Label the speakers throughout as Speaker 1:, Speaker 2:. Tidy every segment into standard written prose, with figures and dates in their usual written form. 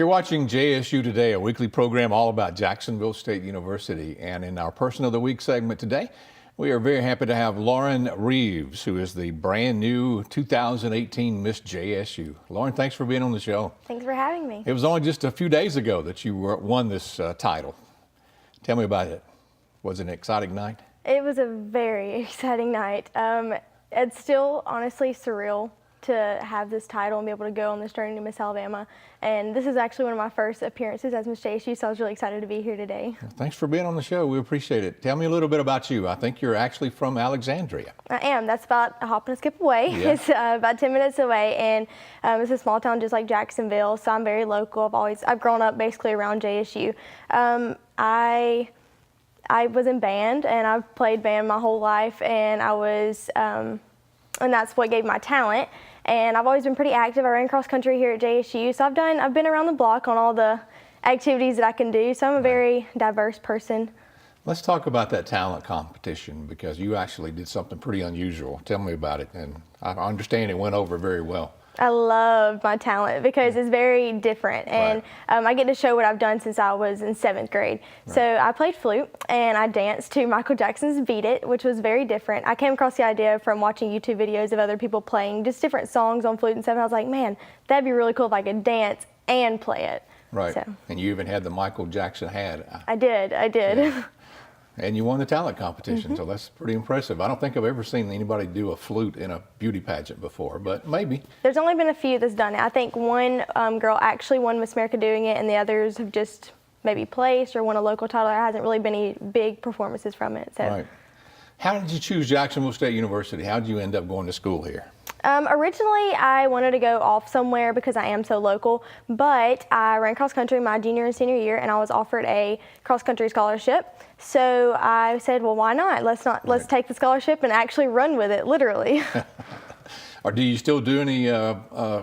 Speaker 1: You're watching JSU Today, a weekly program all about Jacksonville State University. And in our Person of the Week segment today, we are very happy to have Lauren Reaves, who is the brand new 2018 Miss JSU. Lauren, thanks for being on the show.
Speaker 2: Thanks for having me.
Speaker 1: It was only just a few days ago that you won this title. Tell me about it. Was it an exciting night?
Speaker 2: It was a very exciting night. It's still honestly surreal to have this title and be able to go on this journey to Miss Alabama. And this is actually one of my first appearances as Miss JSU, so I was really excited to be here today.
Speaker 1: Well, thanks for being on the show. We appreciate it. Tell me a little bit about you. I think you're actually from Alexandria.
Speaker 2: I am. That's about a hop and a skip away.
Speaker 1: Yeah.
Speaker 2: It's about 10 minutes away, and it's a small town just like Jacksonville, so I'm very local. I've grown up basically around JSU. I was in band, and I've played band my whole life, and and that's what gave my talent. And I've always been pretty active. I ran cross country here at JSU, so I've been around the block on all the activities that I can do. So I'm a very diverse person.
Speaker 1: Let's talk about that talent competition, because you actually did something pretty unusual. Tell me about it. And I understand it went over very well.
Speaker 2: I love my talent because it's very different, and I get to show what I've done since I was in 7th grade. Right. So I played flute and I danced to Michael Jackson's Beat It, which was very different. I came across the idea from watching YouTube videos of other people playing just different songs on flute and stuff, and I was like, man, that'd be really cool if I could dance and play it.
Speaker 1: Right.
Speaker 2: So.
Speaker 1: And you even had the Michael Jackson hat.
Speaker 2: I did.
Speaker 1: Yeah. And you won the talent competition, so that's pretty impressive. I don't think I've ever seen anybody do a flute in a beauty pageant before, but maybe.
Speaker 2: There's only been a few that's done it. I think one girl actually won Miss America doing it, and the others have just maybe placed or won a local title. There hasn't really been any big performances from it. So.
Speaker 1: Right. How did you choose Jacksonville State University? How did you end up going to school here?
Speaker 2: Originally, I wanted to go off somewhere because I am so local, but I ran cross country my junior and senior year, and I was offered a cross country scholarship. So I said, well, why not? Let's take the scholarship and actually run with it, literally.
Speaker 1: Or do you still do any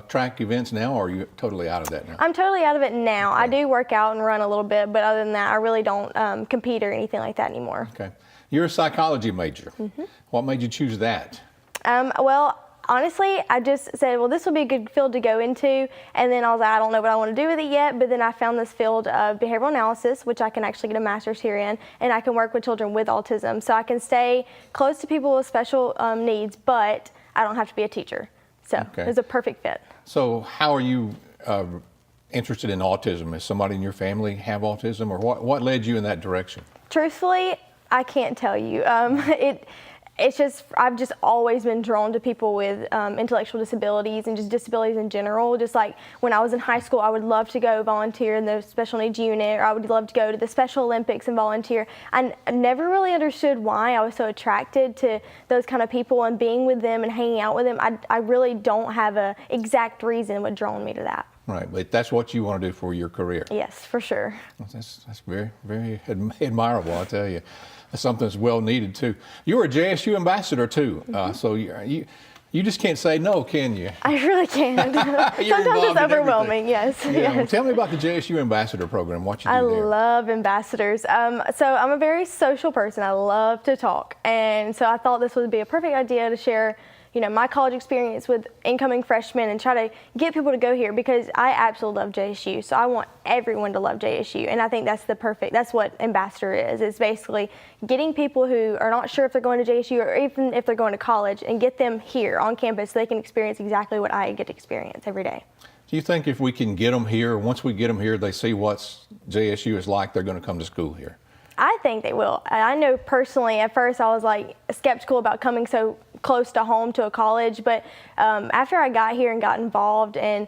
Speaker 1: track events now, or are you totally out of that now?
Speaker 2: I'm totally out of it now. Okay. I do work out and run a little bit, but other than that, I really don't compete or anything like that anymore. Okay.
Speaker 1: You're a psychology major. Mm-hmm. What made you choose that?
Speaker 2: Well, honestly, I just said, well, this will be a good field to go into, and then I was like, I don't know what I want to do with it yet, but then I found this field of behavioral analysis, which I can actually get a master's here in, and I can work with children with autism, so I can stay close to people with special needs, but I don't have to be a teacher, so It was a perfect fit. So
Speaker 1: how are you interested in autism? Does somebody in your family have autism, or what led you in that direction?
Speaker 2: Truthfully, I can't tell you. It's just, I've just always been drawn to people with intellectual disabilities and just disabilities in general. Just like when I was in high school, I would love to go volunteer in the special needs unit, or I would love to go to the Special Olympics and volunteer. I never really understood why I was so attracted to those kind of people and being with them and hanging out with them. I really don't have an exact reason what drawn me to that. Right,
Speaker 1: but that's what you want to do for your career.
Speaker 2: Yes, for sure.
Speaker 1: That's very, very admirable, I tell you. That's something that's well needed too. You were a JSU ambassador too, so you just can't say no, can you?
Speaker 2: I really can't. Sometimes it's overwhelming. Yes.
Speaker 1: Yeah.
Speaker 2: Yes.
Speaker 1: Well, tell me about the JSU ambassador program. What you do there?
Speaker 2: I love ambassadors. So I'm a very social person. I love to talk, and so I thought this would be a perfect idea to share, my college experience with incoming freshmen and try to get people to go here, because I absolutely love JSU. So I want everyone to love JSU, and I think that's what ambassador is. It's basically getting people who are not sure if they're going to JSU or even if they're going to college, and get them here on campus so they can experience exactly what I get to experience every day.
Speaker 1: Do you think if we can get them here, once we get them here, they see what JSU is like, they're going to come to school here?
Speaker 2: I think they will. I know personally, at first I was like skeptical about coming so close to home to a college, but after I got here and got involved and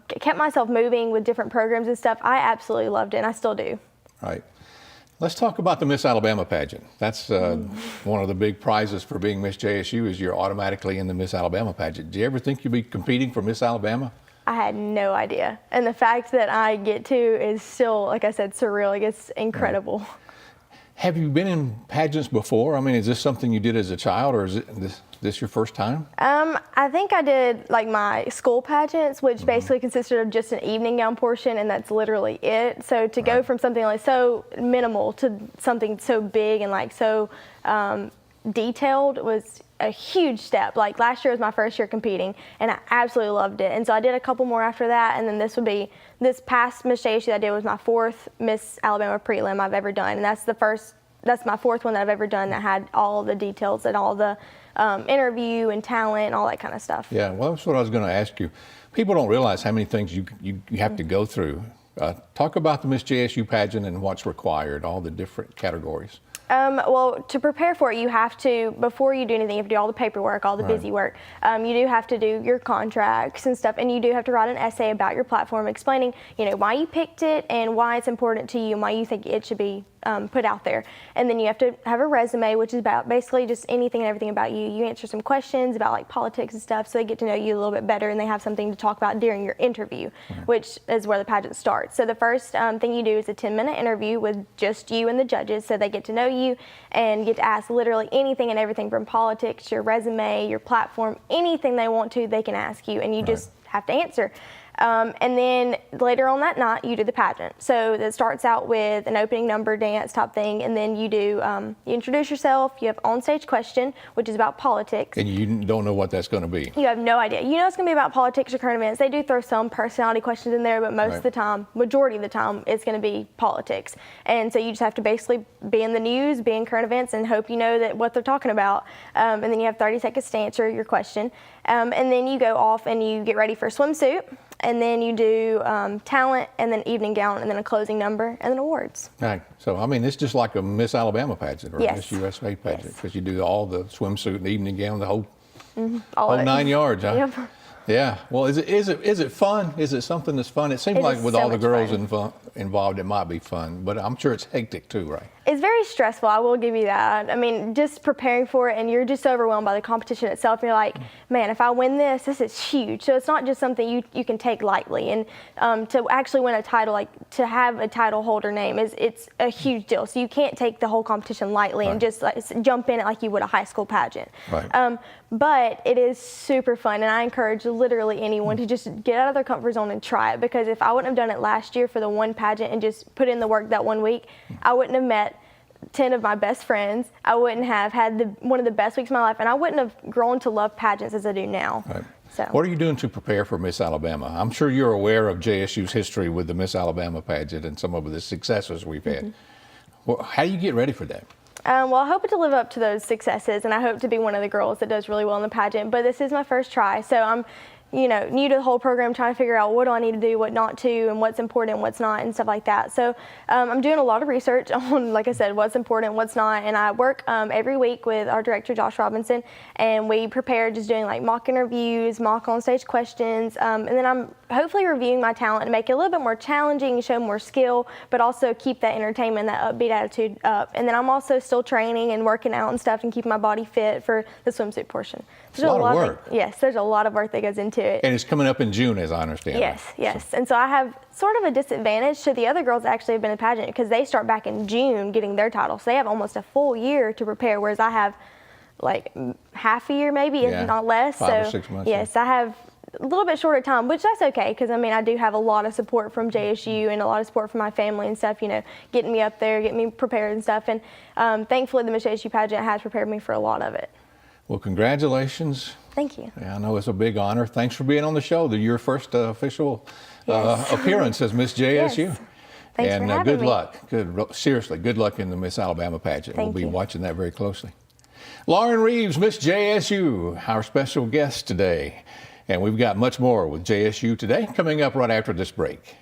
Speaker 2: kept myself moving with different programs and stuff, I absolutely loved it, and I still do. Right.
Speaker 1: Let's talk about the Miss Alabama pageant. That's one of the big prizes for being Miss JSU, is you're automatically in the Miss Alabama pageant. Do you ever think you'd be competing for Miss Alabama?
Speaker 2: I had no idea, and the fact that I get to is still, like I said, surreal. Like, it's incredible. Right.
Speaker 1: Have you been in pageants before? I mean, is this something you did as a child, or is this your first time?
Speaker 2: I think I did like my school pageants, which basically consisted of just an evening gown portion, and that's literally it. So to go from something like so minimal to something so big and like so detailed was a huge step. Like last year was my first year competing, and I absolutely loved it. And so I did a couple more after that, and then this past Miss JSU I did was my 4th Miss Alabama prelim I've ever done, and that's my 4th one that I've ever done that had all the details and all the interview and talent and all that kind of stuff.
Speaker 1: Yeah, well, that's what I was going to ask you. People don't realize how many things you have to go through. Talk about the Miss JSU pageant and what's required, all the different categories.
Speaker 2: Well, to prepare for it, you have to, before you do anything, you have to do all the paperwork, all the busy work. You do have to do your contracts and stuff, and you do have to write an essay about your platform explaining, why you picked it and why it's important to you and why you think it should be put out there. And then you have to have a resume, which is about basically just anything and everything about you. You answer some questions about like politics and stuff, so they get to know you a little bit better and they have something to talk about during your interview, which is where the pageant starts. So the first thing you do is a 10-minute interview with just you and the judges, so they get to know you and get to ask literally anything and everything from politics, your resume, your platform, anything they want to, they can ask you, and you just have to answer. And then later on that night, you do the pageant. So that starts out with an opening number dance type thing, and then you do, you introduce yourself, you have on-stage question, which is about politics.
Speaker 1: And you don't know what that's going to be.
Speaker 2: You have no idea. You know it's going to be about politics or current events. They do throw some personality questions in there, but most of the time, majority of the time, it's going to be politics. And so you just have to basically be in the news, be in current events, and hope you know that what they're talking about. And then you have 30 seconds to answer your question. And then you go off and you get ready for a swimsuit. And then you do talent, and then evening gown, and then a closing number, and then awards.
Speaker 1: Right. So, I mean, it's just like a Miss Alabama pageant or a Miss USA pageant, because you do all the swimsuit and evening gown, the whole, whole 9 yards. Huh?
Speaker 2: Yep.
Speaker 1: Yeah. Well, is it fun? Is it something that's fun? It seems like with all the girls involved, it might be fun, but I'm sure it's hectic too, right?
Speaker 2: It's very stressful, I will give you that. I mean, just preparing for it, and you're just overwhelmed by the competition itself. And you're like, man, if I win this is huge. So it's not just something you can take lightly. And to actually win a title, like to have a title holder name, it's a huge deal. So you can't take the whole competition lightly and just like, jump in it like you would a high school pageant.
Speaker 1: Right.
Speaker 2: But it is super fun, and I encourage literally anyone to just get out of their comfort zone and try it. Because if I wouldn't have done it last year for the one pageant and just put in the work that 1 week, I wouldn't have met 10 of my best friends. I wouldn't have had one of the best weeks of my life, and I wouldn't have grown to love pageants as I do now.
Speaker 1: Right.
Speaker 2: So.
Speaker 1: What are you doing to prepare for Miss Alabama? I'm sure you're aware of JSU's history with the Miss Alabama pageant and some of the successes we've had. Well, how do you get ready for that?
Speaker 2: Well, I hope to live up to those successes, and I hope to be one of the girls that does really well in the pageant, but this is my first try, so I'm new to the whole program, trying to figure out what do I need to do, what not to, and what's important, what's not, and stuff like that. So I'm doing a lot of research on, like I said, what's important, what's not, and I work every week with our director, Josh Robinson, and we prepare just doing like mock interviews, mock on-stage questions, and then I'm hopefully reviewing my talent and make it a little bit more challenging, show more skill, but also keep that entertainment, that upbeat attitude up. And then I'm also still training and working out and stuff and keeping my body fit for the swimsuit portion.
Speaker 1: There's a lot of work.
Speaker 2: Yes, there's a lot of work that goes into it.
Speaker 1: And it's coming up in June, as I understand.
Speaker 2: Yes. And so I have sort of a disadvantage to the other girls that actually have been in pageant, because they start back in June getting their title. So they have almost a full year to prepare, whereas I have like half a year maybe, if not less.
Speaker 1: 5 or 6 months.
Speaker 2: Yes, I have a little bit shorter time, which that's okay, because I mean I do have a lot of support from JSU and a lot of support from my family and stuff, getting me up there, getting me prepared and stuff. And thankfully the Miss JSU pageant has prepared me for a lot of it.
Speaker 1: Well, congratulations.
Speaker 2: Thank you.
Speaker 1: Yeah, I know it's a big honor. Thanks for being on the show. Your first official appearance as Miss JSU.
Speaker 2: Yes. Thanks
Speaker 1: and
Speaker 2: for having
Speaker 1: good
Speaker 2: me.
Speaker 1: luck. Seriously, good luck in the Miss Alabama pageant.
Speaker 2: Thank
Speaker 1: We'll be
Speaker 2: you.
Speaker 1: watching that very closely. Lauren Reaves, Miss JSU, our special guest today. And we've got much more with JSU today coming up right after this break.